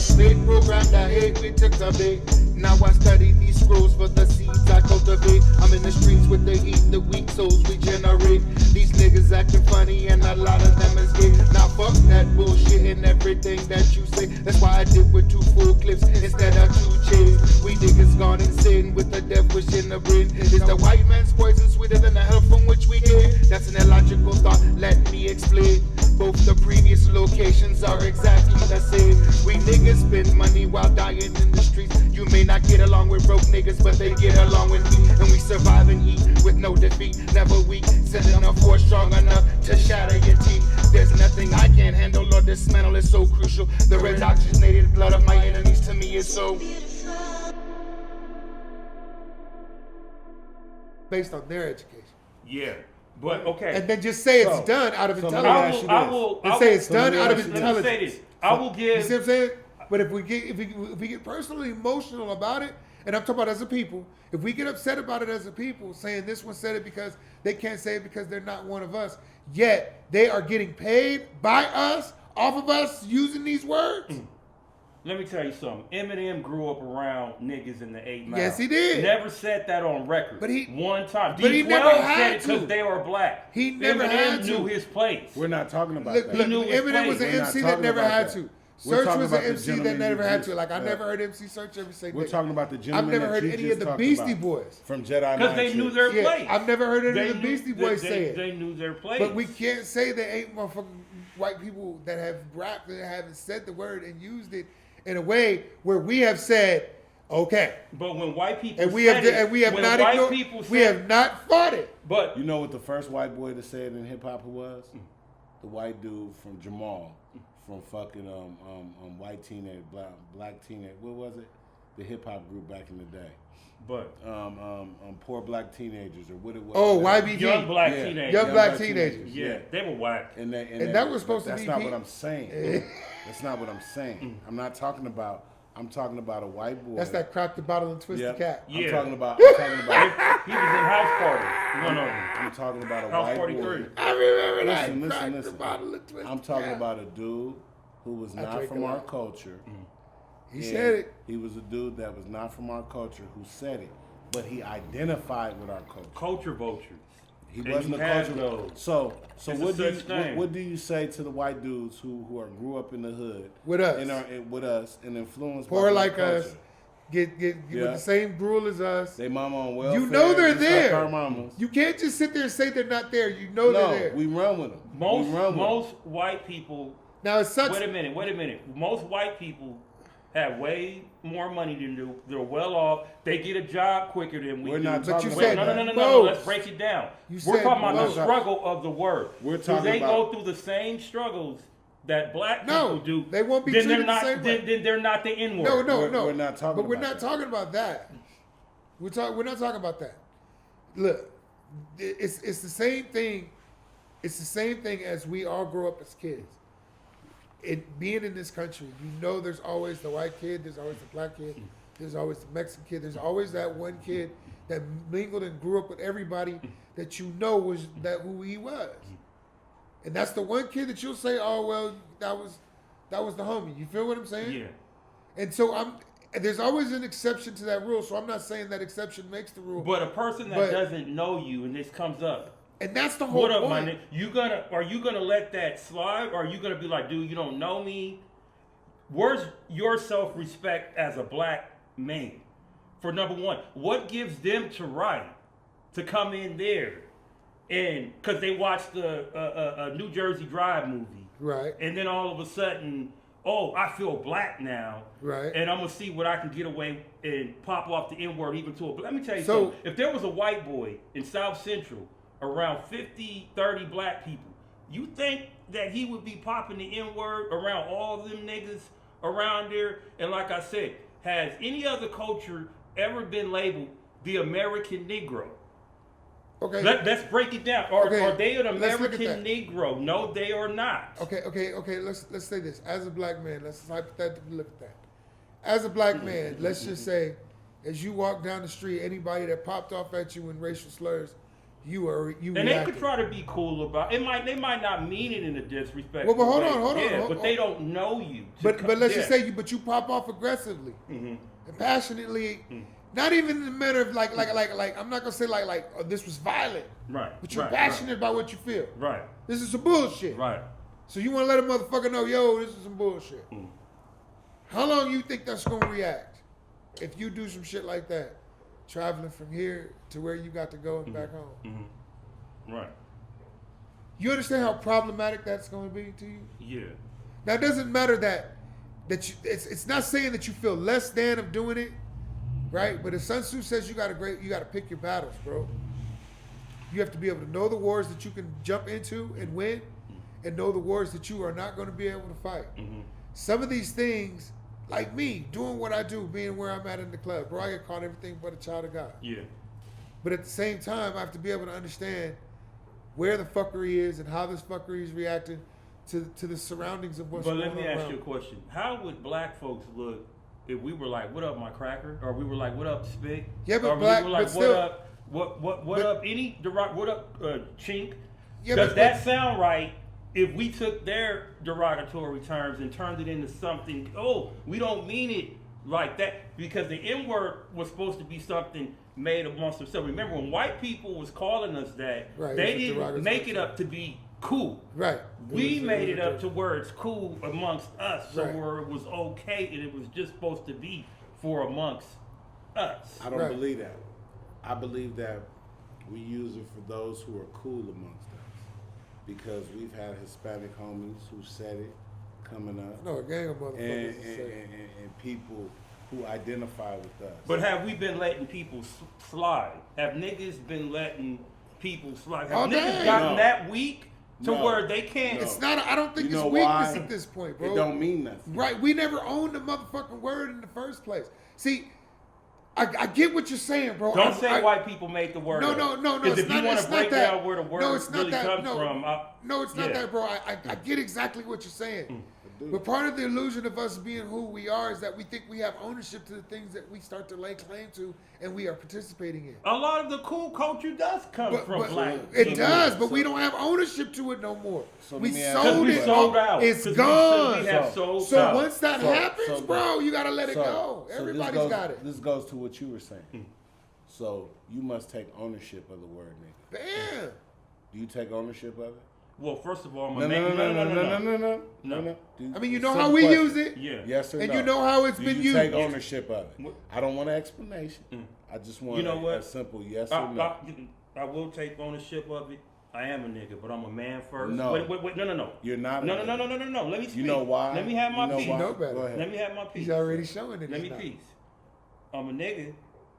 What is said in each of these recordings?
first mate, programmed the hate we took the bait. Now I study these scrolls for the seeds I cultivate. I'm in the streets with the heat, the weak souls we generate. These niggas acting funny and a lot of them is gay. Now fuck that bullshit and everything that you say. That's why I did with 2 full clips instead of 2 chains. We niggas gone insane with the death wish in the brain. Is the white man's poison sweeter than the hell from which we came? That's an illogical thought, let me explain. Both the previous locations are exactly the same. We niggas spend money while dying in the streets. You may not get along with broke niggas, but they get along with me. And we survive and eat with no defeat, never weak. Sending a force strong enough to shatter your teeth. There's nothing I can't handle or dismantle, it's so crucial. The red oxygenated blood of my enemies to me is so based on their education. Yeah. But okay. And then just say it's done out of intelligence. I will say it's done out of intelligence. Let me say this. I will give. You see what I'm saying? But if we get personally emotional about it, and I'm talking about as a people, if we get upset about it as a people, saying this one said it because they can't say it because they're not one of us, yet they are getting paid by us, off of us using these words. Let me tell you something. Eminem grew up around niggas in the 8 Mile. Yes, he did. Never said that on record. But one time. But he never had said it to because they were black. He never Eminem had to. knew his place. We're not talking about Look, that. Eminem was an MC that never had to. We're Search was an about the MC that gentleman never you had just- to. Like I never heard MC Search ever say. We're nigga. talking about the I've gentleman never that heard you any just of the talked Beastie about. Boys. From Jedi Because they knew their Yeah, place. I've never heard any of the knew- Beastie Boys say it. They knew their place. But we can't say there ain't motherfucking white people that have rapped and haven't said the word and used it in a way where we have said, okay. But when white people And we have not fought it. But you know what the first white boy to say it in hip hop was? The white dude from Jamal, from fucking white teenage, black teenage. What was it? The hip hop group back in the day. But poor black teenagers or what it was. Oh, YBG. Young black teenagers. Young black teenagers. Yeah, they were whack. And that was supposed to be. That's not what I'm saying. That's not what I'm saying. I'm not talking about. I'm talking about a white boy. That's that crack the bottle and twist the cap. Yeah. I'm talking about. He was in House Party. One of them. I'm talking about a House white Party boy. 3. I remember that. Listen. Crack the bottle and twist I'm the talking cap. about a dude who was not from our culture. He said it. He was a dude that was not from our culture who said it, but he identified with our culture. Culture vultures. He wasn't a culture. Those. So It's what do you say to the white dudes who grew up in the hood with us, and influenced poor by like culture. us, get with the same gruel as us. They mama on welfare. You know they're just there. Like our mamas. You can't just sit there and say they're not there. You know they're there. We run with them. Most white people. Now it sucks. Wait a minute. Most white people have way more money than you. They're well off. They get a job quicker than we do. We're not But talking you about said that. No. Let's break it down. We're said talking about the most. struggle of the word. We're Do talking they about. go through the same struggles that black No, people do? they won't be then treated they're not. the same way. Then they're not the N-word. No. We're not talking But we're about not that. talking about that. We're not talking about that. Look, it's the same thing. It's the same thing as we all grow up as kids. Being in this country, you know there's always the white kid, there's always the black kid, there's always the Mexican kid, there's always that one kid that mingled and grew up with everybody that you know was that who he was. And that's the one kid that you'll say, oh well, that was the homie. You feel what I'm saying? Yeah. And so there's always an exception to that rule, so I'm not saying that exception makes the rule. But a person that doesn't know you and this comes up. And that's the whole What up, point. man? Are you gonna let that slide? Or are you gonna be like, dude, you don't know me? Where's your self-respect as a black man? For number one, what gives them to right to come in there and because they watched a New Jersey Drive movie, Right. and then all of a sudden, oh, I feel black now, Right. and I'm gonna see what I can get away and pop off the N-word even to a. Let me tell you something. If there was a white boy in South Central around 50, 30 black people, you think that he would be popping the N-word around all of them niggas around there? And like I said, has any other culture ever been labeled the American Negro? Okay. Let's break it down. Are they an Let's look at American that. Negro? No, they are not. Okay. Let's say this. As a black man, let's hypothetically look at that. As a black man, let's just say, as you walk down the street, anybody that popped off at you in racial slurs, And they could try to be cool about it. They might not mean it in a disrespectful Well, but hold on. Yeah, but they don't know you. But let's just say you pop off aggressively and passionately. Not even in the matter of like I'm not gonna say like oh, this was violent. Right. But you're passionate about what you feel. Right. This is some bullshit. Right. So you wanna let a motherfucker know, yo, this is some bullshit. How long you think that's gonna react if you do some shit like that? Traveling from here to where you got to go and back home. Right. You understand how problematic that's going to be to you? Yeah. Now it doesn't matter that you. It's not saying that you feel less than of doing it, right? But if Sun Tzu says you got to pick your battles, bro. You have to be able to know the wars that you can jump into and win, and know the wars that you are not going to be able to fight. Some of these things. Like me, doing what I do, being where I'm at in the club, bro, I get caught everything but a child of God. Yeah. But at the same time, I have to be able to understand where the fuckery is and how this fuckery is reacting to the surroundings of what's going on. But let me ask you a question. How would black folks look if we were like, what up, my cracker? Or we were like, what up, Spick? Yeah, but or black, we were like, but still, what up, what up, chink? Yeah, Does that sound right? If we took their derogatory terms and turned it into something, we don't mean it like that, because the N-word was supposed to be something made amongst themselves. Remember, when white people was calling us that, they didn't make it up to be cool. Right. We made it up to where it's cool amongst us, so where it was okay, and it was just supposed to be for amongst us. I don't believe that. I believe that we use it for those who are cool amongst us. Because we've had Hispanic homies who said it coming up. No, a gang of motherfuckers. And people who identify with us. But have we been letting people slide? Have niggas been letting people slide? Have niggas gotten that weak to where they can't? It's not. I don't think it's weakness at this point, bro. It don't mean nothing. Right. We never owned the motherfucking word in the first place. See, I get what you're saying, bro. Don't say white people made the word. No. Because if you want to break down where the word really comes from. No, it's not that, bro. I get exactly what you're saying. But part of the illusion of us being who we are is that we think we have ownership to the things that we start to lay claim to and we are participating in. A lot of the cool culture does come from black. It does, but we don't have ownership to it no more. So we sold it. Out. It's gone. So once that happens, bro, you got to let it go. Everybody's got it. This goes to what you were saying. So you must take ownership of the word nigga. Damn. Do you take ownership of it? Well, first of all, No. I mean, you know how we use it. Yeah. Yes or no? And you know how it's been used. Take ownership of it. I don't want an explanation. I just want a simple yes or no. I will take ownership of it. I am a nigga, but I'm a man first. No. Wait, no. You're not. No. Let me speak. You know why? Let me have my piece. You know better. Go ahead. Let me have my piece. He's already showing it. Let me piece. I'm a nigga,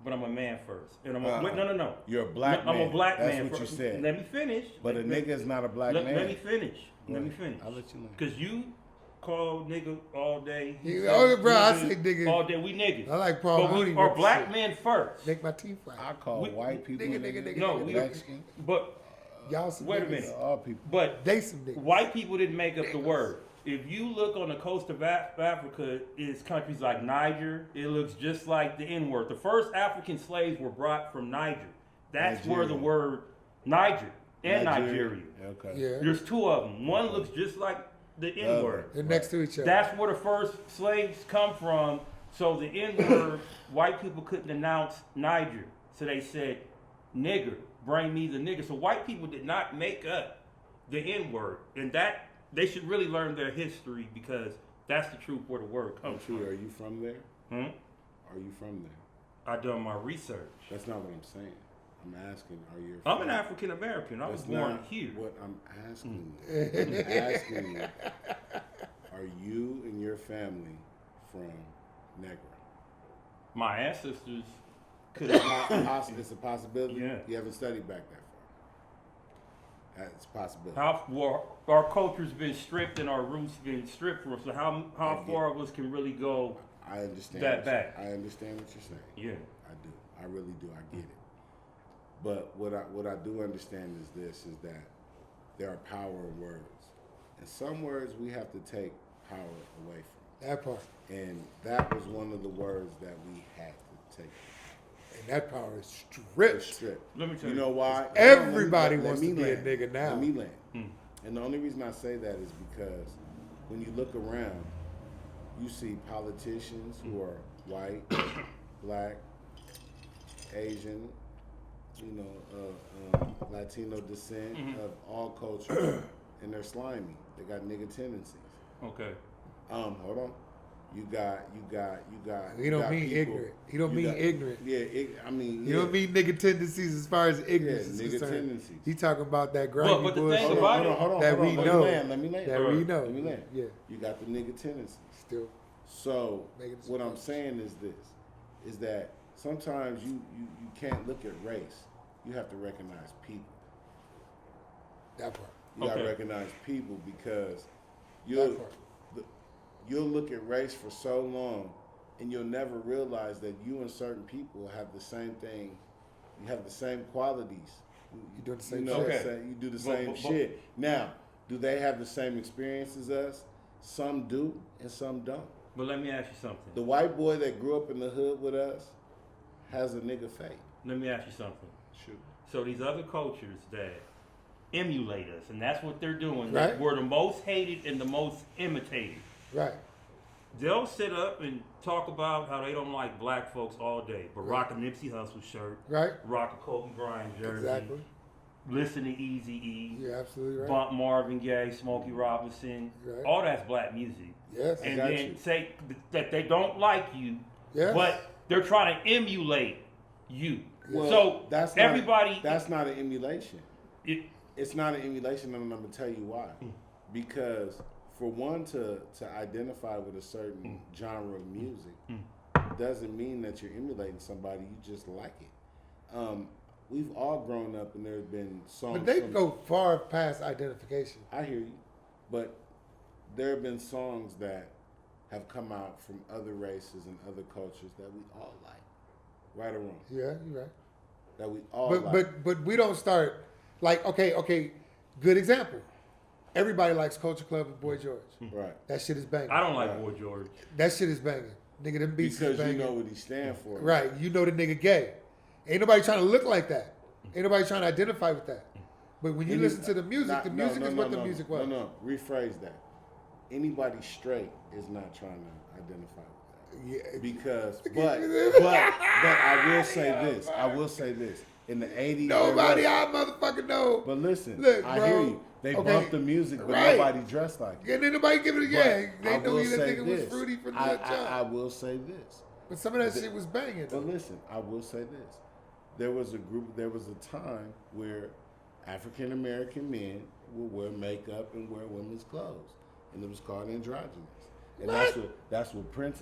but I'm a man first. And I'm no. You're a black man. I'm a black man. That's what you said. Let me finish. But a nigga is not a black man. Let me finish. Let me finish. I'll let you know. Because you call nigga all day. Bro, I say nigga. All day, we niggas. I like Paul Mooney. Or black men first. Make my teeth right. I call white people nigga. No, Mexican. But y'all some wait a niggas. minute. All people. But they some niggas. White people didn't make up the word. If you look on the coast of Africa, it's countries like Niger. It looks just like the N-word. The first African slaves were brought from Niger. That's where the word Niger and Nigeria. Okay. Yeah. There's two of them. One looks just like the N-word. They're next to each other. That's where the first slaves come from. So the N-word, white people couldn't announce Niger. So they said, nigger, bring me the nigger. So white people did not make up the N-word. And that, they should really learn their history because that's the truth where the word comes from. Are you from there? Are you from there? I done my research. That's not what I'm saying. I'm asking, are you? I'm an African American. I was born here. What I'm asking you, are you and your family from Negra? My ancestors could have. It's a possibility. Yeah. You haven't studied back that far. It's a possibility. Our culture's been stripped and our roots been stripped from us. So how far of us can really go? I understand that back. I understand what you're saying. Yeah, I do. I really do. I get it. But what I do understand is that there are power in words, and some words we have to take power away from. That part. And that was one of the words that we had to take. And that power is stripped. Let me tell You know why? Everybody Let me wants to be a land. nigga now. Let me land. And the only reason I say that is because when you look around, you see politicians who are white, black, Asian, Latino descent of all cultures, and they're slimy. They got nigga tendencies. Okay. Hold on. You got. He don't mean people- ignorant. He don't mean ignorant. Yeah, I mean. You don't mean nigga tendencies as far as ignorance is nigga concerned. tendencies. He talking about that grimy but the bullshit thing about Hold on. that we Let know. me land. Let me land. That we know. Let me land. Yeah. You got the nigga tendencies. Still. So Making what I'm sense. saying is this: is that sometimes you can't look at race. You have to recognize people. That part. You gotta Okay. recognize people because That part. you'll look at race for so long, and you'll never realize that you and certain people have the same thing. You have the same qualities. You doing the same you shit. Okay. You do the same shit. Now, do they have the same experience as us? Some do, and some don't. But let me ask you something. The white boy that grew up in the hood with us has a nigga fate. Let me ask you something. Shoot. So these other cultures that emulate us, and that's what they're doing. Right. We're the most hated and the most imitated. Right. They'll sit up and talk about how they don't like black folks all day, but rock a Nipsey Hussle shirt, Right. rock a Kobe Bryant jersey, Exactly. listen to Eazy-E, You're absolutely right. bump Marvin Gaye, Smokey Robinson. Right. All that's black music. Yes. And got then you. say that they don't like you, Yes. but they're trying to emulate you. Well, So that's everybody, Not, that's not an emulation. it, It's not an emulation, and I'm gonna tell you why. Because for one to identify with a certain genre of music doesn't mean that you're emulating somebody. You just like it. We've all grown up, and there's been songs. But they go far past identification. I hear you, but there have been songs that have come out from other races and other cultures that we all like, right or wrong. Yeah, you're right. That we all But like. but we don't start like okay, good example. Everybody likes Culture Club and Boy George. Right. That shit is banging. I don't like Boy George. That shit is banging. Nigga, them beats Because is banging. you know what he stands for. Right. You know the nigga gay. Ain't nobody trying to look like that. Ain't nobody trying to identify with that. But when you listen to the music, the music is what the music was. No, rephrase that. Anybody straight is not trying to identify with that. Yeah. Because, but I will say this. In the 80s, Nobody I motherfucking know. But listen, Look, I bro. hear you. They Okay. bump the music, but Right. nobody dressed like it. And then nobody give it a yeah. But They I knew will that say nigga was this. fruity from the I jump. will say this. But some of that shit was banging. But listen, I will say this. There was a time where African American men would wear makeup and wear women's clothes. And it was called androgynous. And that's what Prince